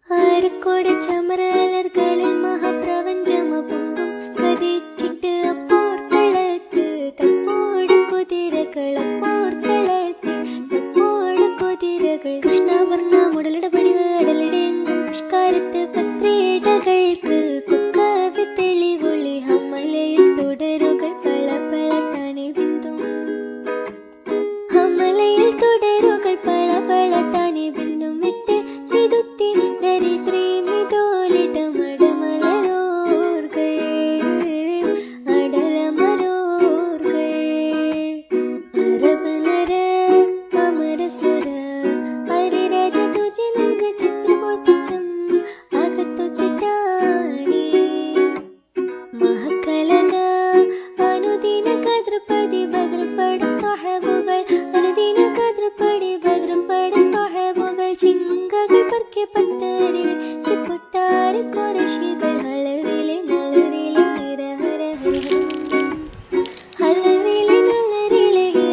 ആരക്കോട് ചമരലർകളിൽ മഹാപ്രപഞ്ചമപൊങ്കും കതിച്ചിട്ട് അപ്പോർക്കളത്ത് തപ്പോട് കുതിരകളപ്പോർക്കളത്ത് തപ്പോട് കുതിരകൾ കൃഷ്ണവർണ്ണ മുടലിടപടിവ് അടലിടെങ്കും പുഷ്കാരത്ത് പത്രിടകൾക്ക് കൊക്കവി തെളിവൊളി ഹമലയിൽ തുടരുകൾ പള പള താനെ ബിന്ദും ഹമലയിൽ തുടരുകൾ പള പള താനെ ബിന്ദും വിട്ട് തിരുത്തി ദരിദ്രീ മിതോലിടമടമലരോർകൾ അടലമരോർകൾ അരബനര അമരസുര ഹരിരാജ തുജനങ്ക ചിത്രമോർപ്പിച്ചം അകത്തൊത്തിട്ടാനേ മഹക്കലക അനുദിന കദ്രപതി ഭദ്രപട സാഹബുകൾ അനുദിന കദ്രപടി ഭദ്രപട സാഹബുകൾ ചിങ്കകൾ പർക്കെ പത്തരിൽ പൊട്ടാരി